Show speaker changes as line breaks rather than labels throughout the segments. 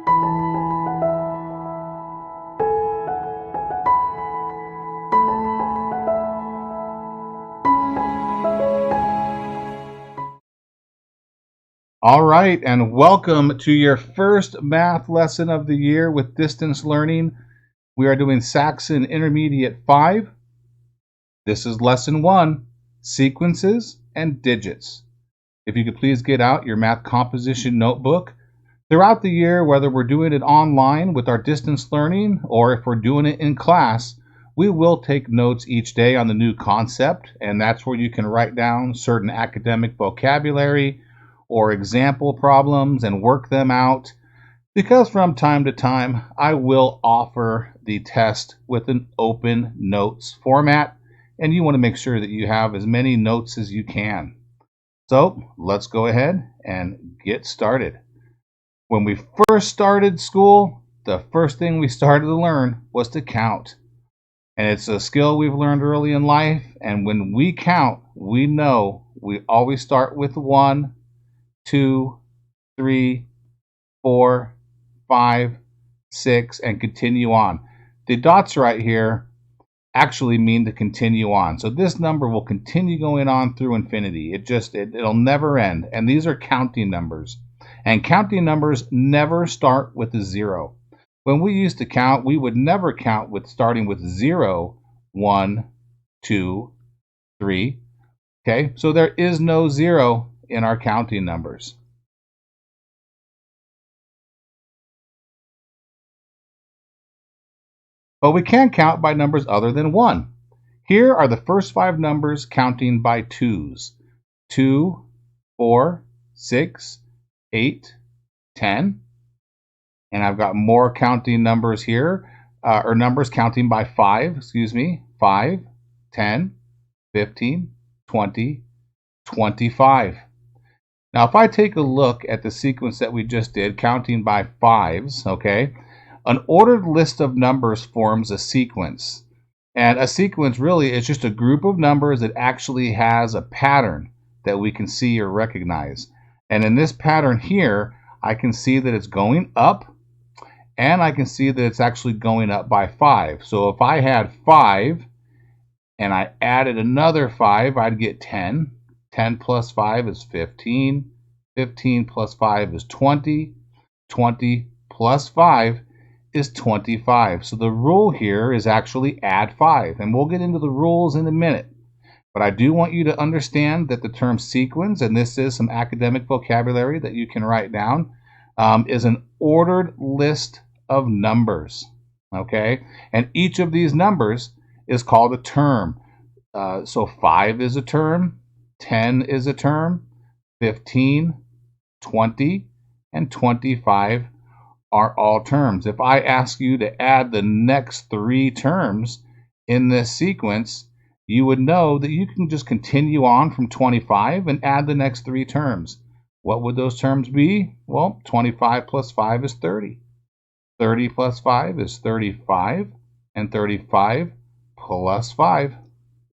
All right, and welcome to your first math lesson of the year with distance learning. We are doing Saxon Intermediate 5. This is lesson 1, sequences and digits. If you could please get out your math composition notebook. Throughout the year, whether we're doing it online with our distance learning or if we're doing it in class, we will take notes each day on the new concept, and that's where you can write down certain academic vocabulary or example problems and work them out, because from time to time I will offer the test with an open notes format, and you want to make sure that you have as many notes as you can. So let's go ahead and get started. When we first started school, the first thing we started to learn was to count. And it's a skill we've learned early in life, and when we count, we know we always start with 1, 2, 3, 4, 5, 6, and continue on. The dots right here actually mean to continue on. So this number will continue going on through infinity. It'll never end. And these are counting numbers. And counting numbers never start with a 0. When we used to count, we would never count with starting with 0, 1, 2, 3. Okay, so there is no 0 in our counting numbers. But we can count by numbers other than 1. Here are the first 5 numbers counting by 2s. 2, 4, 6, 8, 10. And I've got more counting numbers here, or numbers counting by 5, 5, 10, 15, 20, 25. Now, if I take a look at the sequence that we just did, counting by 5s, okay, an ordered list of numbers forms a sequence. And a sequence really is just a group of numbers that actually has a pattern that we can see or recognize. And in this pattern here, I can see that it's going up, and I can see that it's actually going up by 5. So if I had 5 and I added another 5, I'd get 10. 10 plus 5 is 15. 15 plus 5 is 20. 20 plus 5 is 25. So the rule here is actually add 5. And we'll get into the rules in a minute. But I do want you to understand that the term sequence, and this is some academic vocabulary that you can write down, is an ordered list of numbers. Okay? And each of these numbers is called a term. So 5 is a term. 10 is a term, 15, 20, and 25 are all terms. If I ask you to add the next 3 terms in this sequence, you would know that you can just continue on from 25 and add the next 3 terms. What would those terms be? Well, 25 plus 5 is 30. 30 plus 5 is 35, and 35 plus 5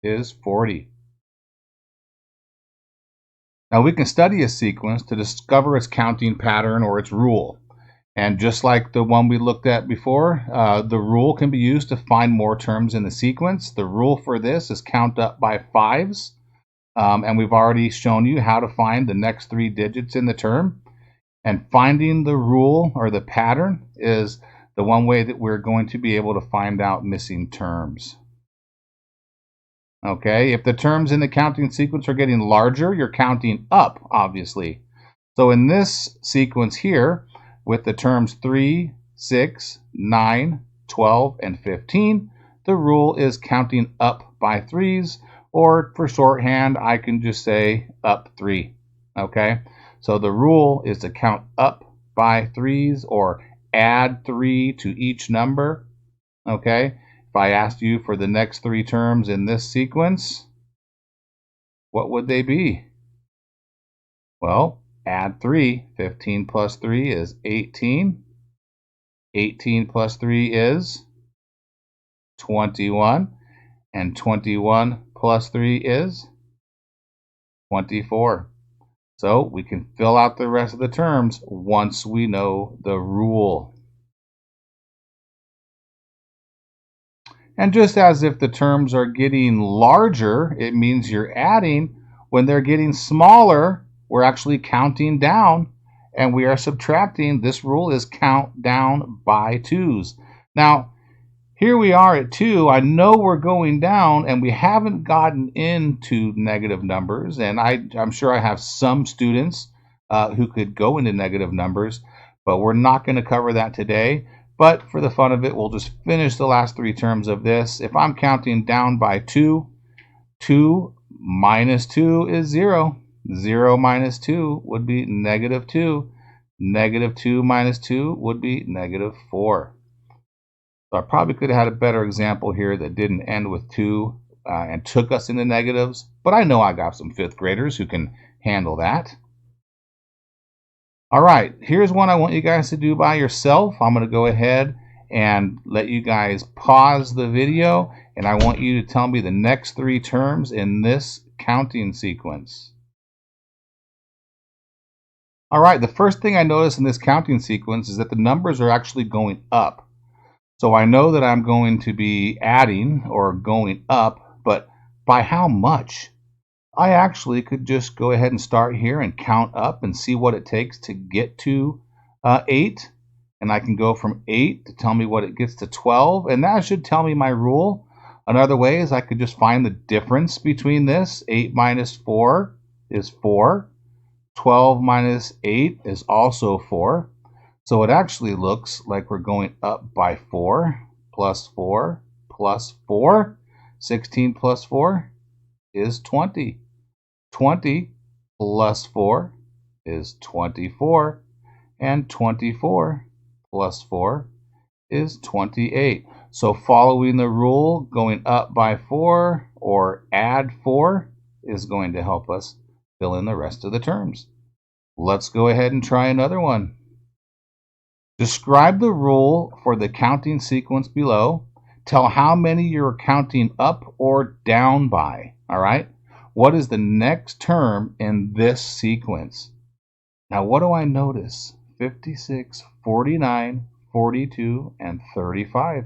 is 40. Now we can study a sequence to discover its counting pattern or its rule. And just like the one we looked at before, the rule can be used to find more terms in the sequence. The rule for this is count up by 5s. And we've already shown you how to find the next 3 digits in the term. And finding the rule or the pattern is the one way that we're going to be able to find out missing terms. Okay, if the terms in the counting sequence are getting larger, you're counting up, obviously. So in this sequence here, with the terms 3, 6, 9, 12, and 15, the rule is counting up by 3s, or for shorthand, I can just say up 3. Okay, so the rule is to count up by 3s or add 3 to each number. Okay. If I asked you for the next 3 terms in this sequence, what would they be? Well, add 3. 15 plus 3 is 18. 18 plus 3 is 21. And 21 plus 3 is 24. So we can fill out the rest of the terms once we know the rule. And just as if the terms are getting larger, it means you're adding. When they're getting smaller, we're actually counting down and we are subtracting. This rule is count down by twos. Now, here we are at 2. I know we're going down and we haven't gotten into negative numbers. And I'm sure I have some students who could go into negative numbers, but we're not going to cover that today. But for the fun of it, we'll just finish the last 3 terms of this. If I'm counting down by 2, 2 minus 2 is 0. 0 minus 2 would be negative 2. Negative 2 minus 2 would be negative 4. So I probably could have had a better example here that didn't end with 2 and took us into negatives, but I know I got some 5th graders who can handle that. All right, here's one I want you guys to do by yourself. I'm going to go ahead and let you guys pause the video, and I want you to tell me the next 3 terms in this counting sequence. All right, the first thing I notice in this counting sequence is that the numbers are actually going up. So I know that I'm going to be adding or going up, but by how much? I actually could just go ahead and start here and count up and see what it takes to get to 8. And I can go from 8 to tell me what it gets to 12. And that should tell me my rule. Another way is I could just find the difference between this. 8 minus 4 is 4. 12 minus 8 is also 4. So it actually looks like we're going up by 4, plus 4, plus 4. 16 plus 4 is 20. 20 plus 4 is 24. And 24 plus 4 is 28. So following the rule, going up by 4 or add 4 is going to help us fill in the rest of the terms. Let's go ahead and try another one. Describe the rule for the counting sequence below. Tell how many you're counting up or down by. All right? What is the next term in this sequence? Now, what do I notice? 56, 49, 42, and 35.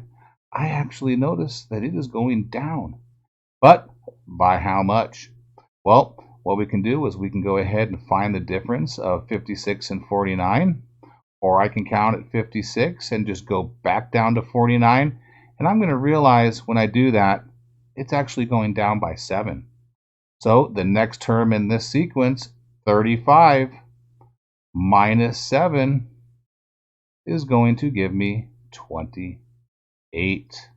I actually notice that it is going down. But by how much? Well, what we can do is we can go ahead and find the difference of 56 and 49. Or I can count at 56 and just go back down to 49. And I'm going to realize when I do that, it's actually going down by 7. So the next term in this sequence, 35 minus 7, is going to give me 28.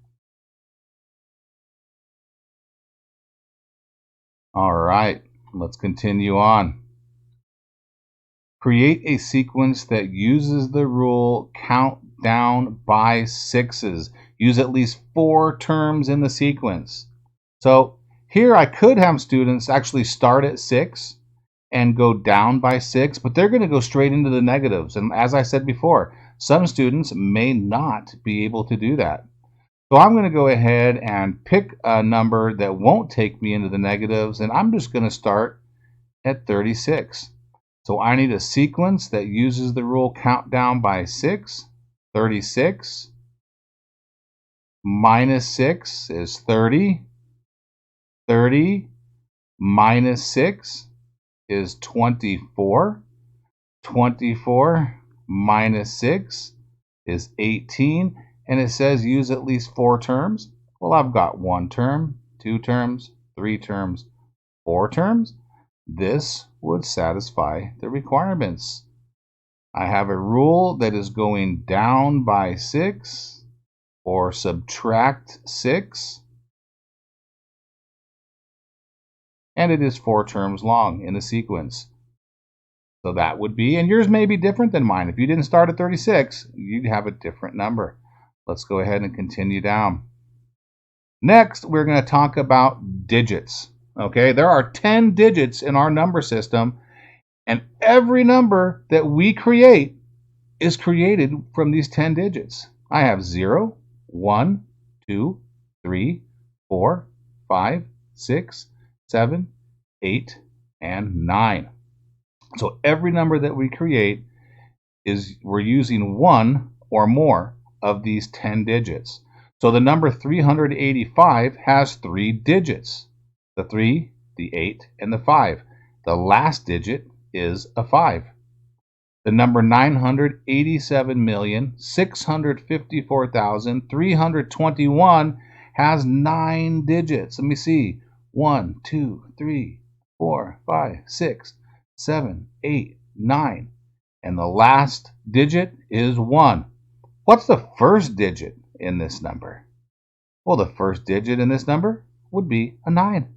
All right, let's continue on. Create a sequence that uses the rule count down by 6s. Use at least 4 terms in the sequence. So here I could have students actually start at 6 and go down by 6, but they're going to go straight into the negatives. And as I said before, some students may not be able to do that. So I'm going to go ahead and pick a number that won't take me into the negatives, and I'm just going to start at 36. So I need a sequence that uses the rule count down by 6. 36 minus 6 is 30. 30 minus 6 is 24. 24 minus 6 is 18. And it says use at least 4 terms. Well, I've got 1 term, 2 terms, 3 terms, 4 terms. This would satisfy the requirements. I have a rule that is going down by 6 or subtract 6. And it is 4 terms long in the sequence. So that would be, and yours may be different than mine. If you didn't start at 36, you'd have a different number. Let's go ahead and continue down. Next, we're going to talk about digits. Okay, there are 10 digits in our number system, and every number that we create is created from these 10 digits. I have 0, 1, 2, 3, 4, 5, 6, 7, 8, and 9. So every number that we create we're using one or more of these 10 digits. So the number 385 has 3 digits: the 3, the 8, and the 5. The last digit is a 5. The number 987,654,321 has 9 digits. Let me see. 1, 2, 3, 4, 5, 6, 7, 8, 9. And the last digit is 1. What's the first digit in this number? Well, the first digit in this number would be a 9.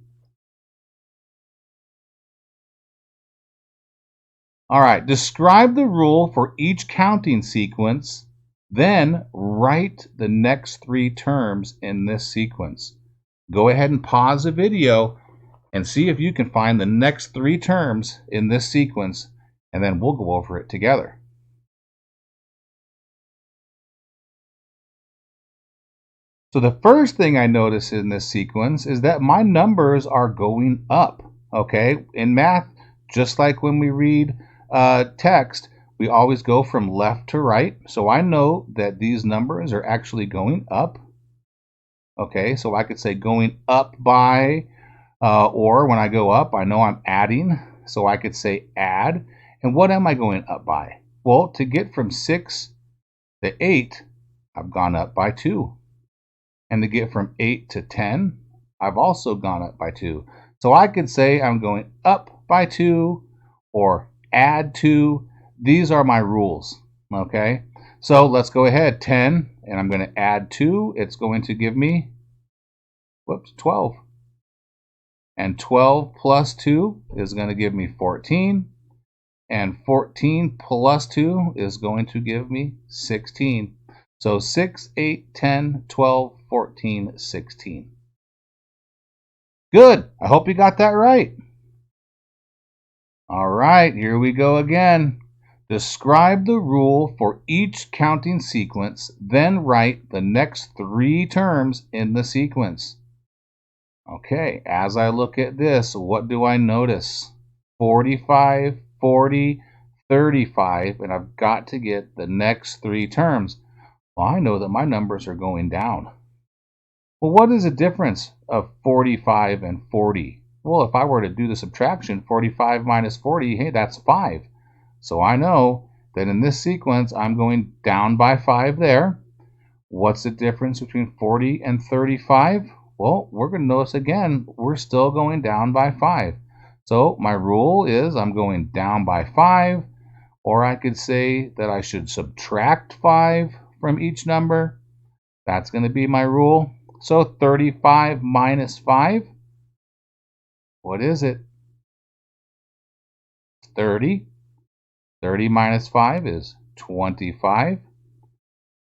All right, describe the rule for each counting sequence, then write the next 3 terms in this sequence. Go ahead and pause the video and see if you can find the next 3 terms in this sequence, and then we'll go over it together. So the first thing I notice in this sequence is that my numbers are going up. Okay, in math, just like when we read text, we always go from left to right. So I know that these numbers are actually going up. Okay, so I could say going up by, or when I go up, I know I'm adding. So I could say add. And what am I going up by? Well, to get from 6 to 8, I've gone up by 2. And to get from 8 to 10, I've also gone up by 2. So I could say I'm going up by 2 or add 2. These are my rules, okay? So let's go ahead, 10, and I'm going to add 2. It's going to give me, 12. And 12 plus 2 is going to give me 14. And 14 plus 2 is going to give me 16. So 6, 8, 10, 12, 14, 16. Good. I hope you got that right. All right, here we go again. Describe the rule for each counting sequence, then write the next 3 terms in the sequence. Okay, as I look at this, what do I notice? 45, 40, 35, and I've got to get the next 3 terms. Well, I know that my numbers are going down. Well, what is the difference of 45 and 40? Well, if I were to do the subtraction, 45 minus 40, hey, that's 5. So I know that in this sequence, I'm going down by 5 there. What's the difference between 40 and 35? Well, we're going to notice again, we're still going down by 5. So my rule is I'm going down by 5, or I could say that I should subtract 5 from each number. That's going to be my rule. So 35 minus 5, what is it? 30. 30 minus 5 is 25.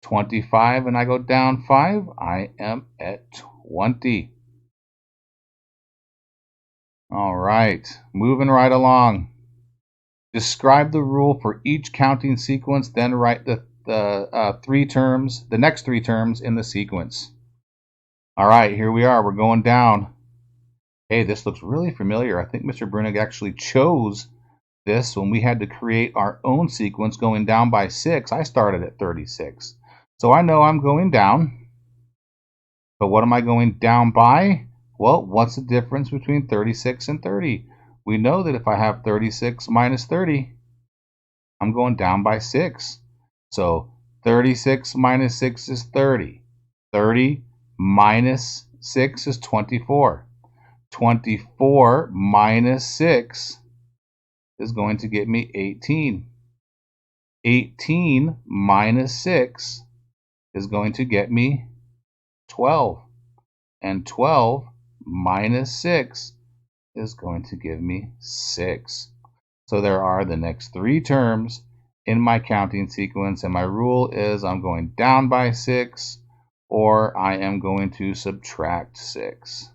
25, and I go down 5, I am at 20. All right, moving right along. Describe the rule for each counting sequence, then write the next 3 terms in the sequence. All right, here we are. We're going down. Hey, this looks really familiar. I think Mr. Brunig actually chose this when we had to create our own sequence going down by 6. I started at 36. So I know I'm going down. But what am I going down by? Well, what's the difference between 36 and 30? We know that if I have 36 minus 30, I'm going down by 6. So 36 minus 6 is 30. 30 minus 6 is 24. 24 minus 6 is going to get me 18. 18 minus 6 is going to get me 12. And 12 minus 6 is going to give me 6. So there are the next 3 terms in my counting sequence, and my rule is I'm going down by 6, or I am going to subtract 6.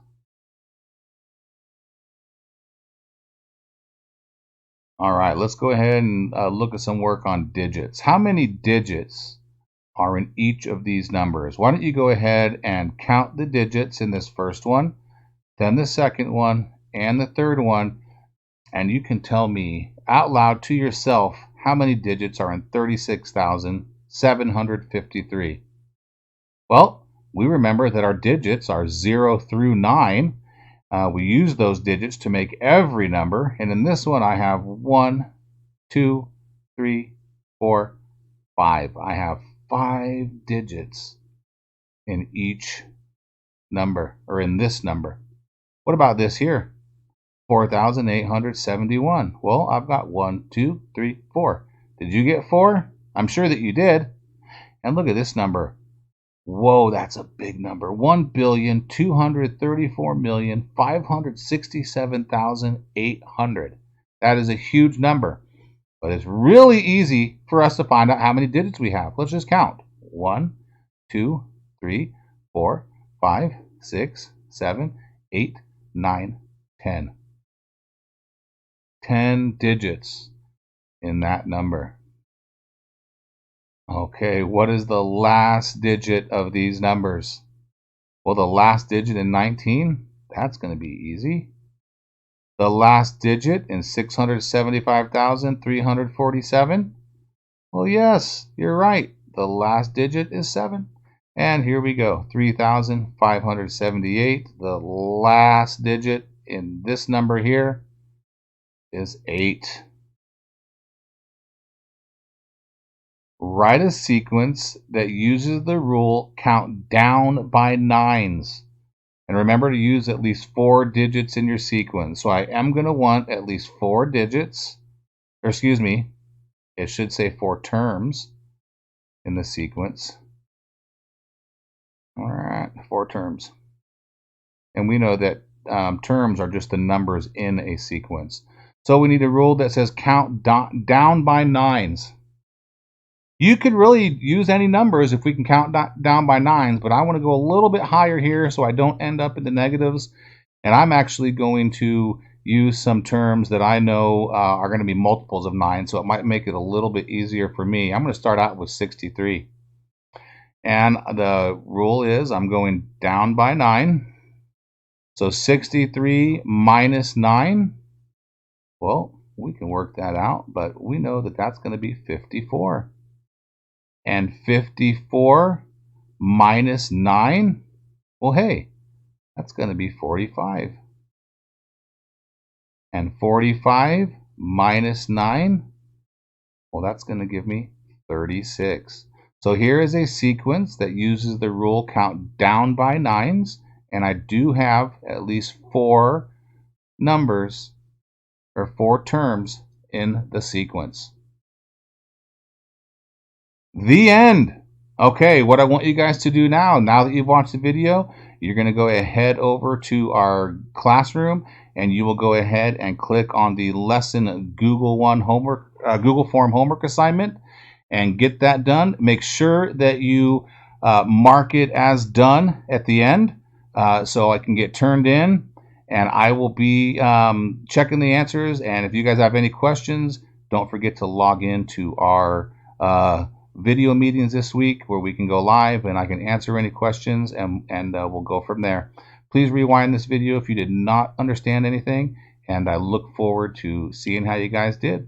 All right, let's go ahead and look at some work on digits. How many digits are in each of these numbers? Why don't you go ahead and count the digits in this first one, then the second one, and the third one, and you can tell me out loud to yourself how many digits are in 36,753. Well, we remember that our digits are 0 through 9. We use those digits to make every number, and in this one I have 1, 2, 3, 4, 5. I have 5 digits in each number, or in this number. What about this here? 4,871. Well, I've got 1, 2, 3, 4. Did you get 4? I'm sure that you did. And look at this number. Whoa, that's a big number. 1,234,567,800. That is a huge number. But it's really easy for us to find out how many digits we have. Let's just count. 1, 2, 3, 4, 5, 6, 7, 8, 9, 10. 10 digits in that number. Okay, what is the last digit of these numbers? Well, the last digit in 19, that's going to be easy. The last digit in 675,347? Well, yes, you're right. The last digit is 7. And here we go, 3,578. The last digit in this number here is 8. Write a sequence that uses the rule count down by 9s. And remember to use at least 4 digits in your sequence. So I am going to want at least 4 digits, or excuse me, it should say 4 terms in the sequence. All right, 4 terms. And we know that terms are just the numbers in a sequence. So we need a rule that says count down by 9s. You could really use any numbers if we can count down by 9s, but I want to go a little bit higher here so I don't end up in the negatives. And I'm actually going to use some terms that I know are going to be multiples of 9, so it might make it a little bit easier for me. I'm going to start out with 63. And the rule is I'm going down by 9. So 63 minus 9, well, we can work that out, but we know that that's going to be 54. And 54 minus 9, well, hey, that's going to be 45. And 45 minus 9, well, that's going to give me 36. So here is a sequence that uses the rule count down by 9s, and I do have at least 4 numbers or 4 terms in the sequence. The end. Okay, what I want you guys to do now that you've watched the video, you're going to go ahead over to our classroom and you will go ahead and click on the lesson Google Form homework assignment and get that done. Make sure that you mark it as done at the end so I can get turned in, and I will be checking the answers. And if you guys have any questions, don't forget to log in to our video meetings this week where we can go live and I can answer any questions, and we'll go from there. Please rewind this video if you did not understand anything, and I look forward to seeing how you guys did.